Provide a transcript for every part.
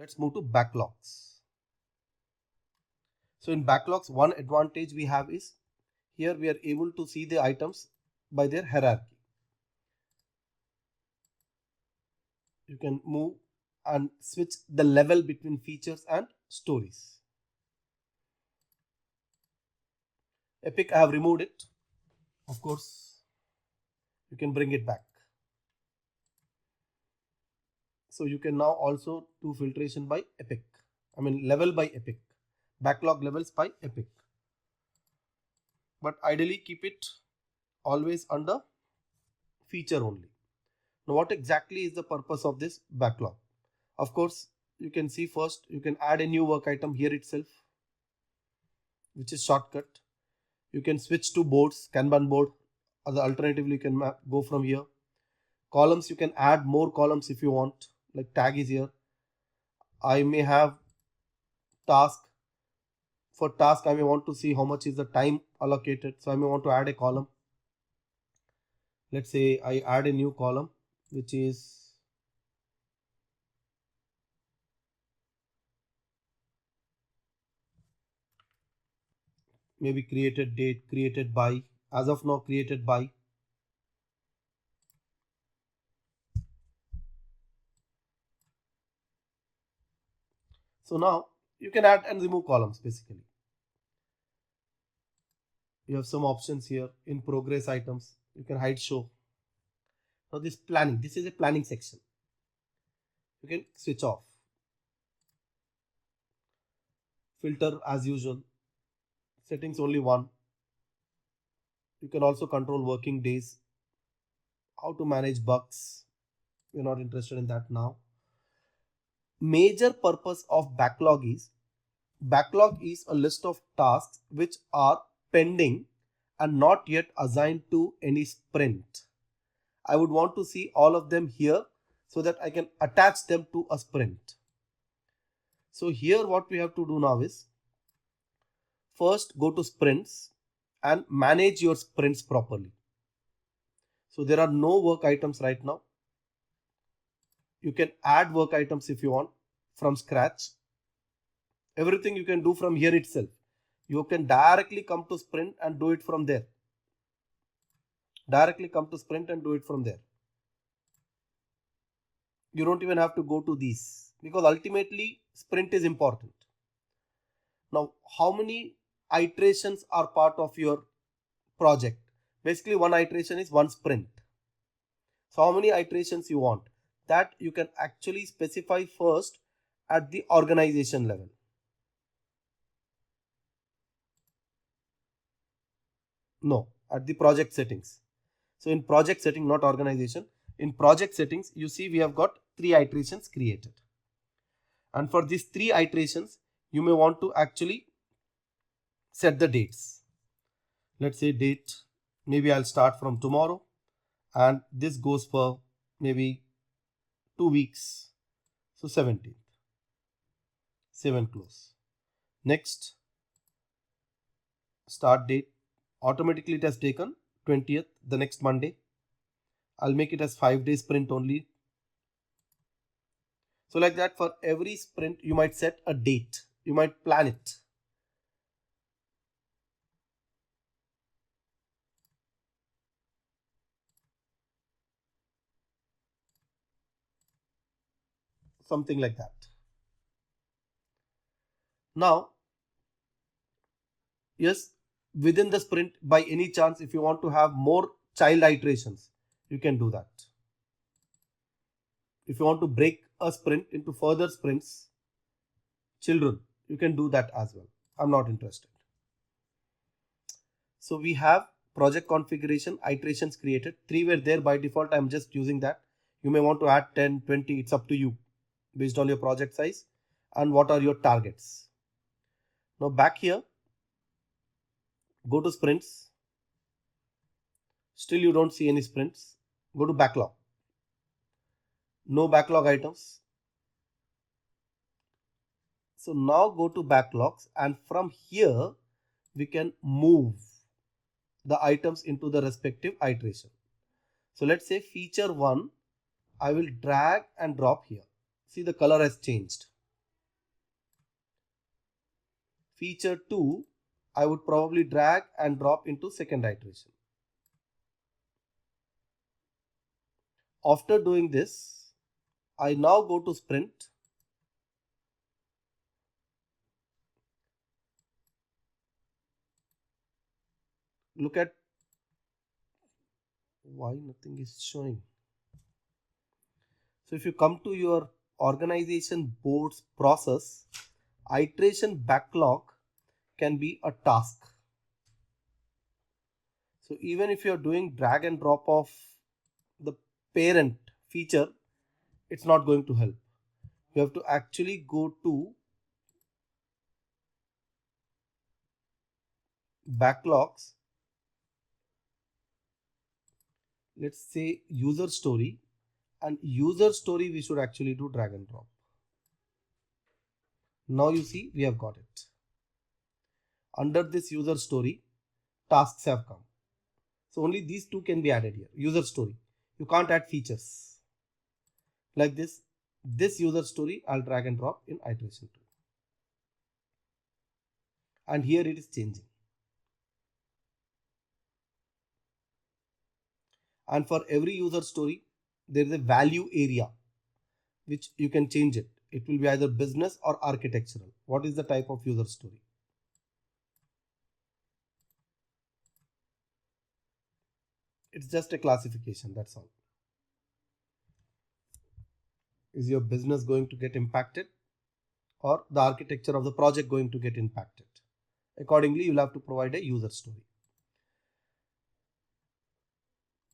Let's move to backlogs. So in backlogs, one advantage we have is here we are able to see the items by their hierarchy. You can move and switch the level between features and stories. Epic, I have removed it. Of course, you can bring it back. So you can now also do filtration by epic. Level by epic. Backlog levels by epic. But ideally keep it always under feature only. Now what exactly is the purpose of this backlog? Of course, you can see first you can add a new work item here itself, which is shortcut. You can switch to boards, Kanban board, or alternatively you can go from here. Columns, you can add more columns if you want, like tag is here. I may have task. For task, I may want to see how much is the time allocated. So I may want to add a column. Let's say I add a new column, which is maybe created date, created by, as of now created by. So now you can add and remove columns basically. You have some options here in progress items. You can hide show. Now this planning, this is a planning section. You can switch off. Filter as usual. Settings only one. You can also control working days. How to manage bugs. We're not interested in that now. Major purpose of backlog is a list of tasks which are pending and not yet assigned to any sprint. I would want to see all of them here so that I can attach them to a sprint. So here what we have to do now is first go to sprints and manage your sprints properly. So there are no work items right now. You can add work items if you want from scratch. Everything you can do from here itself. You can directly come to sprint and do it from there. Directly come to sprint and do it from there. You don't even have to go to these because ultimately sprint is important. Now, how many iterations are part of your project? Basically, one iteration is one sprint. So how many iterations you want? That you can actually specify first at the organization level. No, at the project settings. So in project setting, not organization, in project settings, you see we have got 3 iterations created. And for these 3 iterations, you may want to actually set the dates. Let's say date, maybe I'll start from tomorrow and this goes for maybe 2 weeks. So 17th, 7 close. Next, start date, automatically it has taken 20th, the next Monday. I'll make it as 5 days sprint only. So like that, for every sprint, you might set a date. You might plan it. Something like that. Now, yes, within the sprint, by any chance, if you want to have more child iterations, you can do that. If you want to break a sprint into further sprints, children, you can do that as well. I'm not interested. So we have project configuration, iterations created. 3 were there by default. I'm just using that. You may want to add 10, 20. It's up to you based on your project size and what are your targets. Now back here, go to sprints. Still you don't see any sprints. Go to backlog. No backlog items. So now go to backlogs and from here we can move the items into the respective iteration. So let's say feature 1, I will drag and drop here. See, the color has changed. feature 2, I would probably drag and drop into second iteration. After doing this, I now go to sprint. Look at why nothing is showing. So if you come to your organization board's process, iteration backlog can be a task. So even if you're doing drag and drop of the parent feature, it's not going to help. You have to actually go to backlogs. Let's say user story, and user story we should actually do drag and drop. Now you see we have got it. Under this user story, tasks have come. So only these two can be added here. User story. You can't add features. Like this user story I'll drag and drop in iteration 2. And here it is changing. And for every user story, there is a value area which you can change it. It will be either business or architectural. What is the type of user story? It's just a classification, that's all. Is your business going to get impacted or the architecture of the project going to get impacted? Accordingly, you'll have to provide a user story.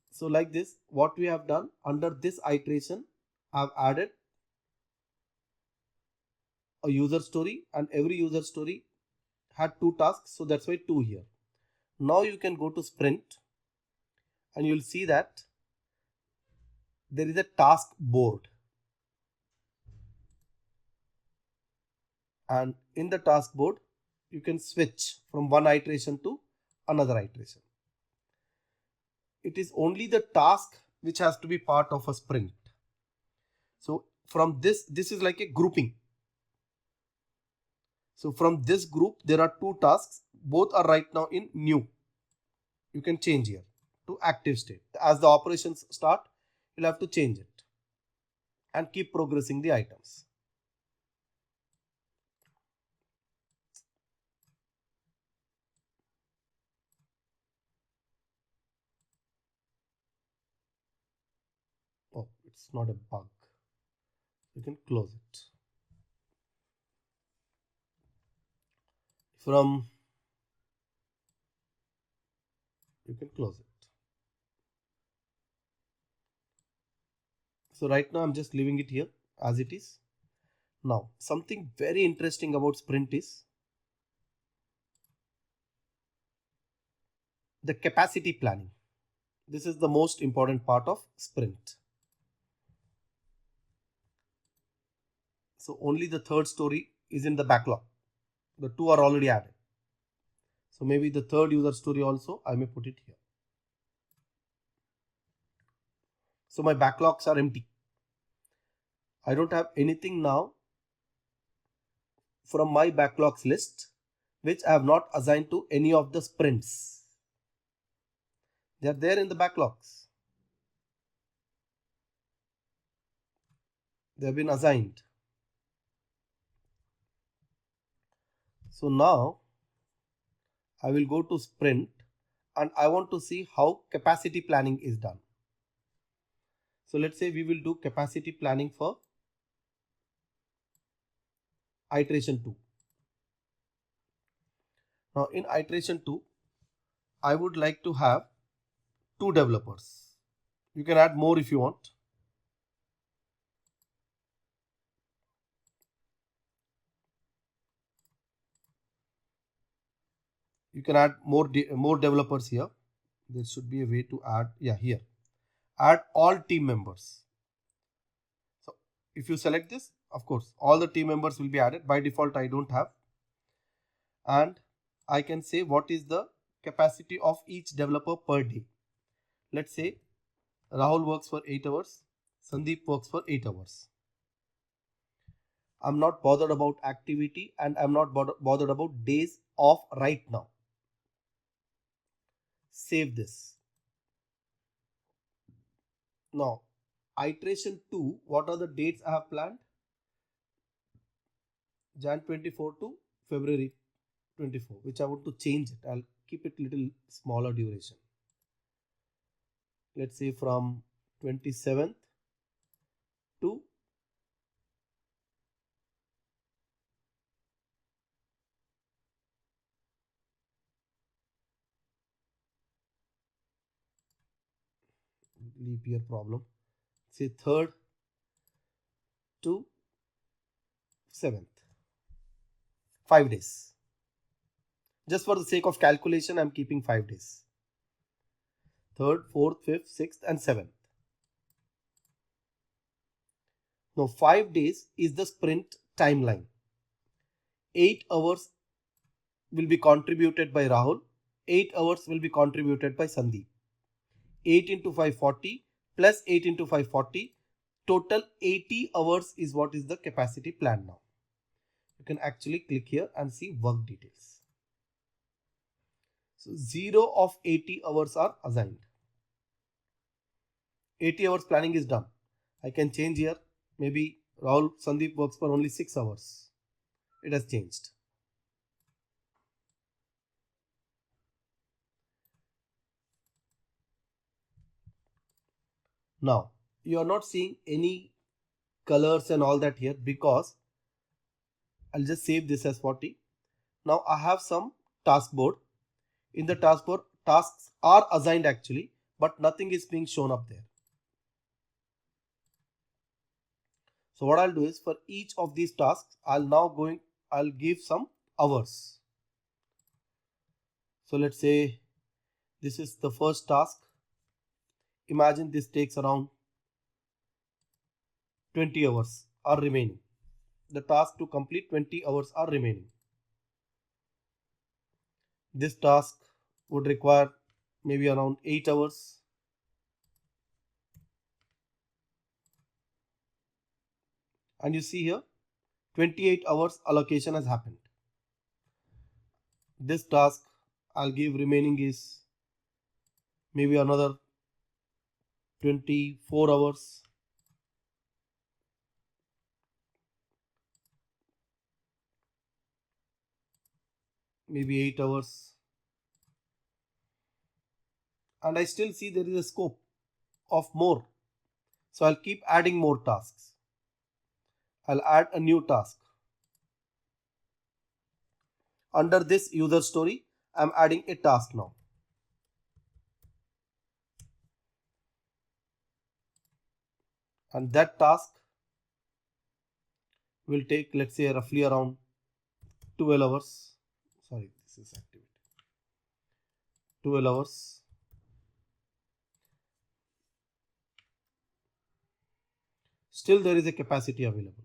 So like this, what we have done under this iteration, I've added a user story, and every user story had 2 tasks. So that's why 2 here. Now you can go to sprint and you'll see that there is a task board. And in the task board, you can switch from one iteration to another iteration. It is only the task which has to be part of a sprint. So from this is like a grouping. So from this group, there are 2 tasks. Both are right now in new. You can change here to active state. As the operations start, you'll have to change it and keep progressing the items. Oh, it's not a bug. You can close it. You can close it. So right now I'm just leaving it here as it is. Now, something very interesting about sprint is the capacity planning. This is the most important part of sprint. So only the third story is in the backlog. The 2 are already added. So maybe the third user story also I may put it here. So my backlogs are empty. I don't have anything now from my backlogs list which I have not assigned to any of the sprints. They are there in the backlogs. They have been assigned. So now I will go to sprint and I want to see how capacity planning is done. So let's say we will do capacity planning for iteration 2. Now in iteration 2, I would like to have 2 developers. You can add more if you want. You can add more developers here. There should be a way to add, here. Add all team members. So if you select this, of course, all the team members will be added. By default, I don't have. And I can say what is the capacity of each developer per day. Let's say Rahul works for 8 hours. Sandeep works for 8 hours. I'm not bothered about activity, and I'm not bothered about days off right now. Save this. Now, iteration 2, what are the dates I have planned? Jan 24 to February 24, which I want to change it. I'll keep it little smaller duration. Let's say from 27th to leap year problem. Say 3rd to 7th. 5 days. Just for the sake of calculation, I'm keeping 5 days. 3rd, 4th, 5th, 6th, and 7th. Now, 5 days is the sprint timeline. 8 hours will be contributed by Rahul. 8 hours will be contributed by Sandeep. 8 into 540 plus 8 into 540. Total 80 hours is what is the capacity plan now. You can actually click here and see work details. So 0 of 80 hours are assigned. 80 hours planning is done. I can change here. Maybe Rahul Sandeep works for only 6 hours. It has changed. Now, you are not seeing any colors and all that here because I'll just save this as 40. Now I have some task board. In the task board, tasks are assigned actually, but nothing is being shown up there. So what I'll do is for each of these tasks, I'll give some hours. So let's say this is the first task. Imagine this takes around 20 hours are remaining. The task to complete 20 hours are remaining. This task would require maybe around 8 hours. And you see here 28 hours allocation has happened. This task I'll give remaining is maybe another 24 hours. Maybe 8 hours. And I still see there is a scope of more. So I'll keep adding more tasks. I'll add a new task. Under this user story, I'm adding a task now. And that task will take, let's say, roughly around 12 hours. Sorry, this is activity. 12 hours. Still there is a capacity available.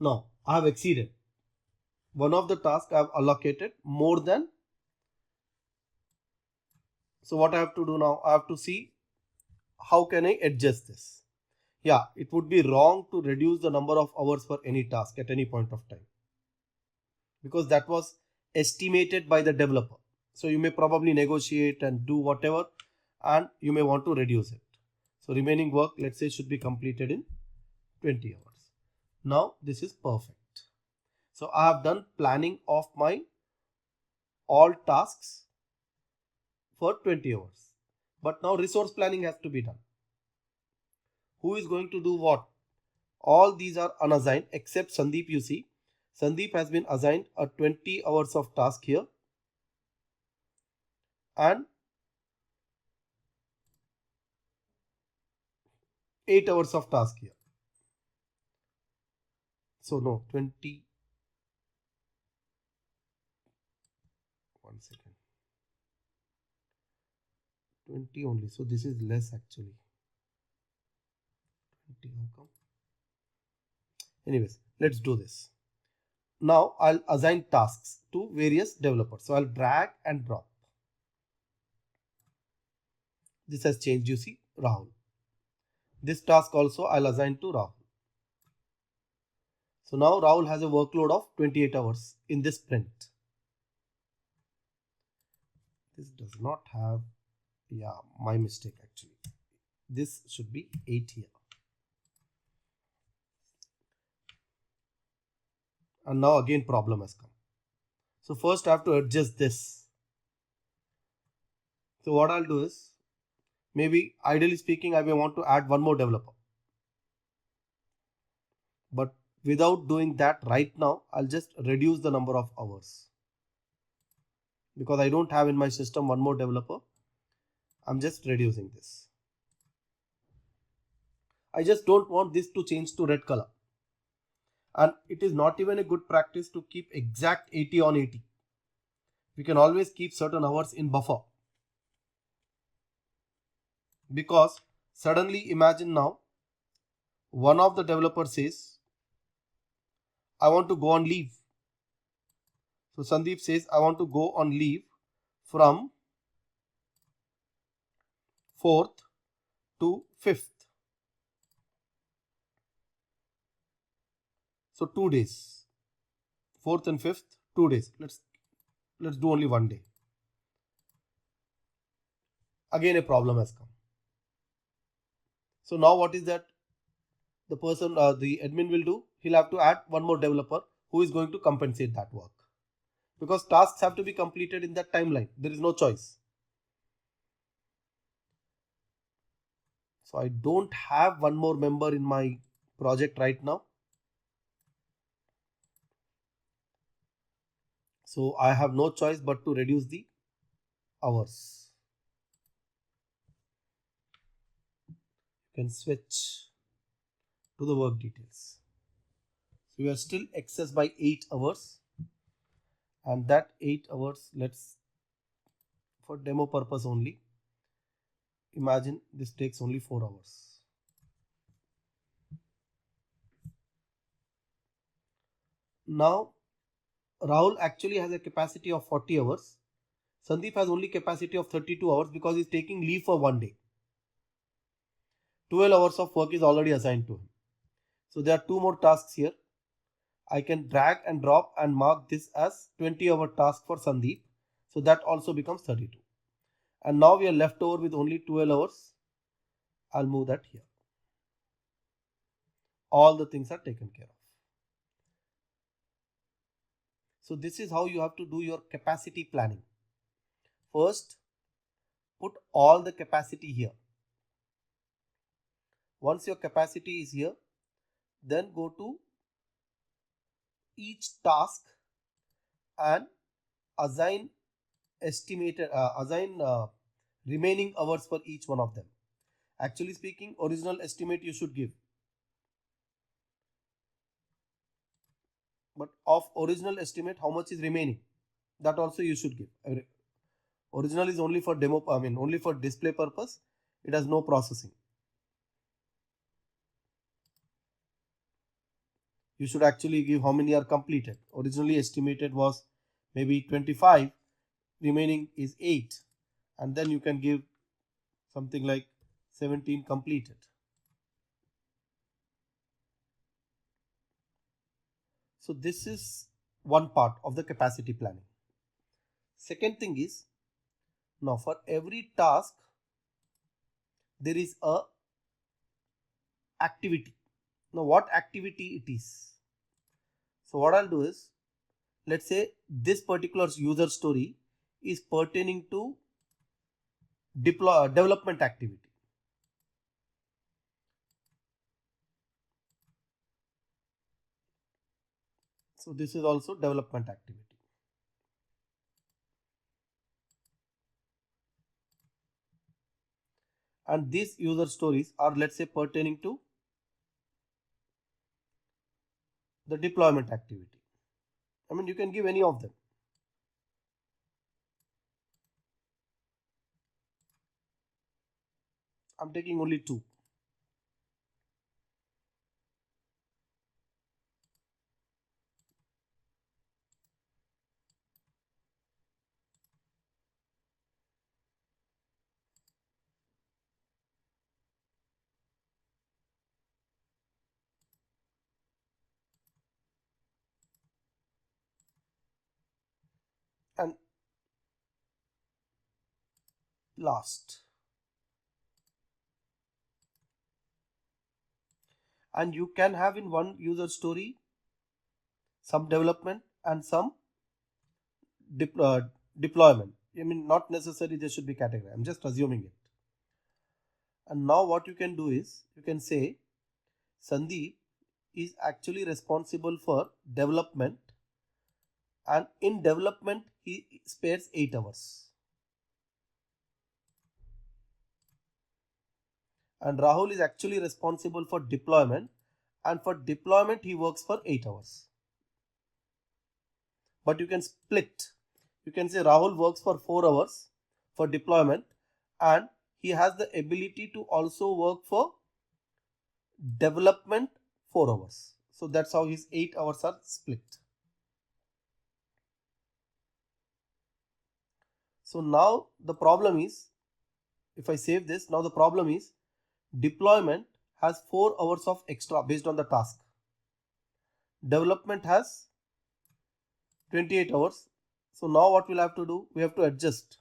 Now, I have exceeded. One of the tasks I have allocated more than. So what I have to do now, I have to see how can I adjust this. Yeah, it would be wrong to reduce the number of hours for any task at any point of time because that was estimated by the developer. So you may probably negotiate and do whatever and you may want to reduce it. So remaining work, let's say, should be completed in 20 hours. Now this is perfect. So I have done planning of my all tasks for 20 hours. But now resource planning has to be done. Who is going to do what? All these are unassigned except Sandeep. You see, Sandeep has been assigned a 20 hours of task here and 8 hours of task here. So no, 20. One second. 20 only. So this is less actually. 20, how come? Anyways, let's do this. Now I'll assign tasks to various developers. So I'll drag and drop. This has changed, you see, Rahul. This task also I'll assign to Rahul. So now Rahul has a workload of 28 hours in this sprint. This does not have, yeah, my mistake actually. This should be 8 here. And now again problem has come. So first I have to adjust this. So what I'll do is, maybe ideally speaking, I may want to add one more developer. But without doing that right now, I'll just reduce the number of hours. Because I don't have in my system one more developer, I'm just reducing this. I just don't want this to change to red color. And it is not even a good practice to keep exact 80 on 80. We can always keep certain hours in buffer. Because suddenly imagine now, one of the developers says, I want to go on leave. So Sandeep says, I want to go on leave from 4th to 5th. So 2 days. 4th and 5th, 2 days. Let's do only 1 day. Again a problem has come. So now what is that the person, the admin will do? He'll have to add one more developer who is going to compensate that work. Because tasks have to be completed in that timeline. There is no choice. So I don't have one more member in my project right now. So I have no choice but to reduce the hours. You can switch to the work details. So we are still excess by 8 hours. And that 8 hours, let's, for demo purpose only, imagine this takes only 4 hours. Now Rahul actually has a capacity of 40 hours. Sandeep has only capacity of 32 hours because he's taking leave for 1 day. 12 hours of work is already assigned to him. So there are 2 more tasks here. I can drag and drop and mark this as 20-hour task for Sandeep. So that also becomes 32. And now we are left over with only 12 hours. I'll move that here. All the things are taken care of. So this is how you have to do your capacity planning. First, put all the capacity here. Once your capacity is here, then go to each task and assign remaining hours for each one of them. Actually speaking, original estimate you should give. But of original estimate, how much is remaining? That also you should give. Original is only for demo, only for display purpose. It has no processing. You should actually give how many are completed. Originally estimated was maybe 25, remaining is 8. And then you can give something like 17 completed. So this is one part of the capacity planning. Second thing is, now for every task, there is a activity. Now what activity it is? So what I'll do is, let's say this particular user story is pertaining to development activity. So this is also development activity. And these user stories are, let's say, pertaining to the deployment activity. You can give any of them. I'm taking only 2. And last. And you can have in one user story some development and some deployment. I mean, not necessarily they should be categorized. I'm just assuming it. And now what you can do is you can say Sandeep is actually responsible for development, and in development he spares 8 hours. And Rahul is actually responsible for deployment, and for deployment he works for 8 hours. But you can split. You can say Rahul works for 4 hours for deployment, and he has the ability to also work for development 4 hours. So that's how his 8 hours are split. So now the problem is, if I save this, now the problem is deployment has 4 hours of extra based on the task. Development has 28 hours. So now what we'll have to do, we have to adjust.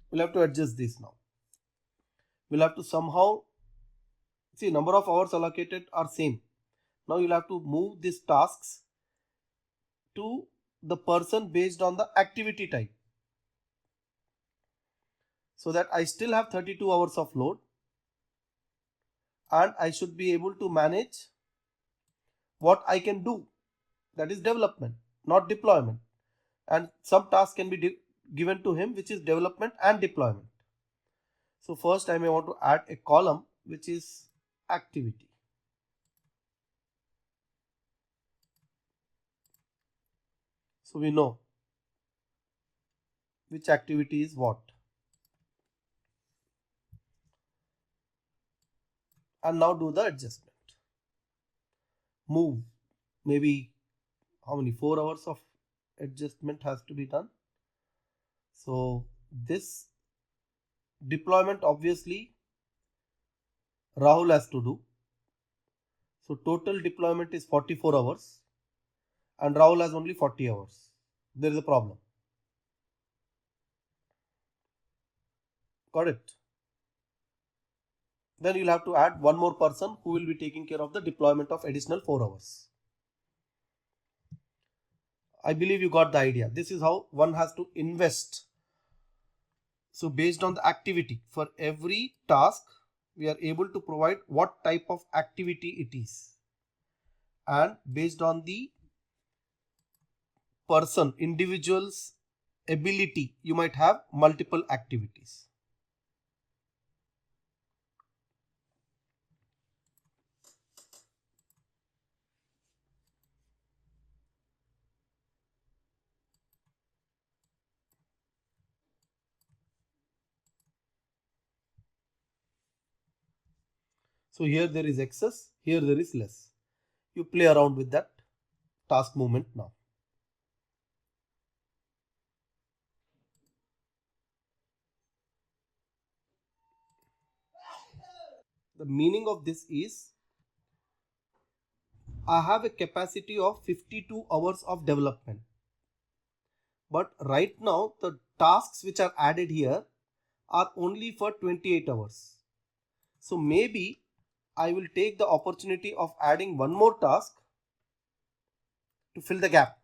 We'll have to adjust this now. We'll have to somehow, see, number of hours allocated are same. Now you'll have to move these tasks to the person based on the activity type, so that I still have 32 hours of load, and I should be able to manage what I can do, that is development, not deployment. And some task can be given to him which is development and deployment. So first I may want to add a column which is activity. So we know which activity is what. And now do the adjustment. Move, maybe how many, 4 hours of adjustment has to be done. So this deployment obviously Rahul has to do. So total deployment is 44 hours and Rahul has only 40 hours. There is a problem. Got it? Then you'll have to add one more person who will be taking care of the deployment of additional 4 hours. I believe you got the idea. This is how one has to invest. So based on the activity, for every task, we are able to provide what type of activity it is. And based on the person, individual's ability, you might have multiple activities. So here there is excess, here there is less. You play around with that task movement now. The meaning of this is I have a capacity of 52 hours of development. But right now the tasks which are added here are only for 28 hours. So maybe I will take the opportunity of adding one more task to fill the gap.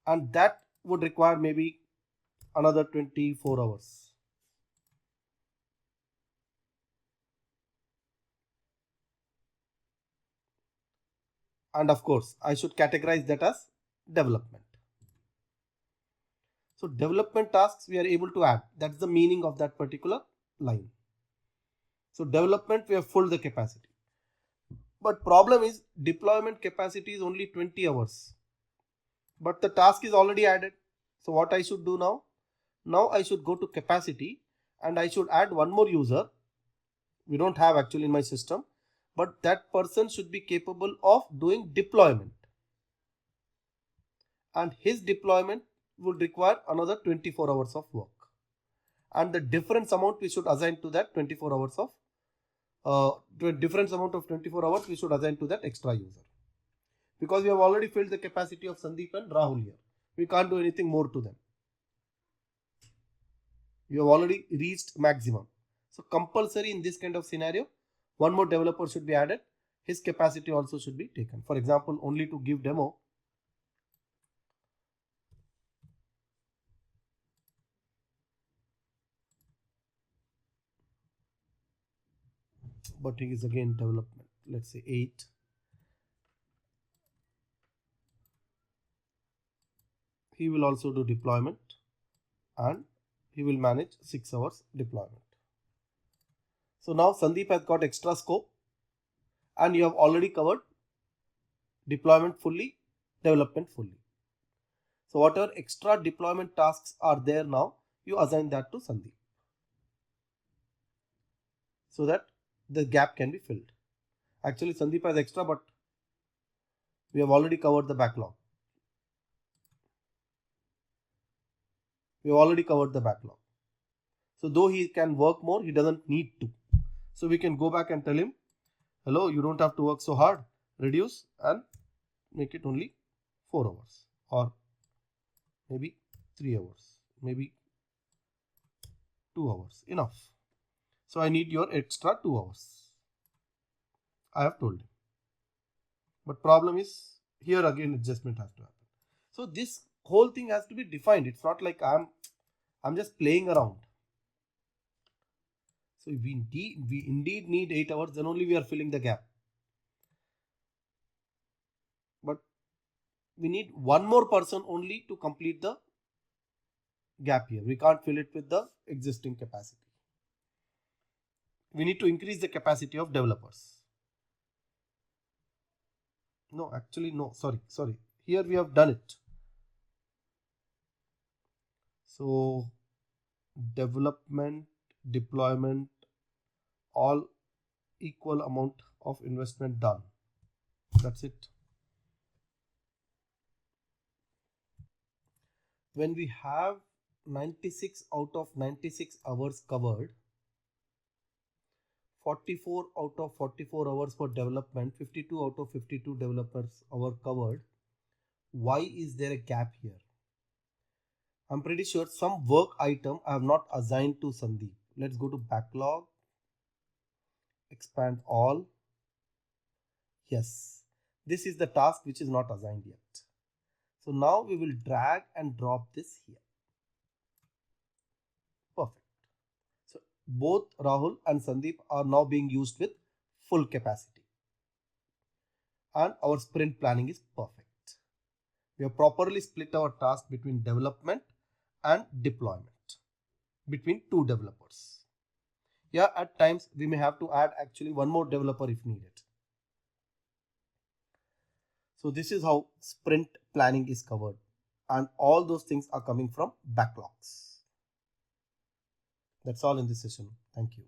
And that would require maybe another 24 hours. And of course, I should categorize that as development. So development tasks we are able to add. That's the meaning of that particular line. So development we have filled the capacity. But problem is deployment capacity is only 20 hours. But the task is already added. So what I should do now? Now I should go to capacity and I should add one more user. We don't have actually in my system, but that person should be capable of doing deployment, and his deployment would require another 24 hours of work, and the difference amount we should assign to that 24 hours of difference amount of 24 hours we should assign to that extra user, because we have already filled the capacity of Sandeep and Rahul here. We can't do anything more to them. We have already reached maximum. So compulsory in this kind of scenario, one more developer should be added. His capacity also should be taken. For example, only to give demo, but he is again development. Let's say 8. He will also do deployment and he will manage 6 hours deployment. So now Sandeep has got extra scope and you have already covered deployment fully, development fully. So whatever extra deployment tasks are there now, you assign that to Sandeep so that the gap can be filled. Actually Sandeep has extra, but we have already covered the backlog. We have already covered the backlog. So though he can work more, he doesn't need to. So we can go back and tell him, hello, you don't have to work so hard. Reduce and make it only 4 hours or maybe 3 hours, maybe 2 hours. Enough. So I need your extra 2 hours. I have told him. But problem is here again adjustment has to happen. So this whole thing has to be defined. It's not like I'm just playing around. So if we indeed need 8 hours, then only we are filling the gap. But we need one more person only to complete the gap here. We can't fill it with the existing capacity. We need to increase the capacity of developers. No, actually no, sorry. Here we have done it. So development, deployment, all equal amount of investment done. That's it. When we have 96 out of 96 hours covered, 44 out of 44 hours for development, 52 out of 52 developers hour covered. Why is there a gap here? I'm pretty sure some work item I have not assigned to Sandeep. Let's go to backlog, expand all. Yes, this is the task which is not assigned yet. So now we will drag and drop this here. Perfect. So both Rahul and Sandeep are now being used with full capacity. And our sprint planning is perfect. We have properly split our task between development and deployment between two developers. Yeah, at times we may have to add actually one more developer if needed. So this is how sprint planning is covered, and all those things are coming from backlogs. That's all in this session. Thank you.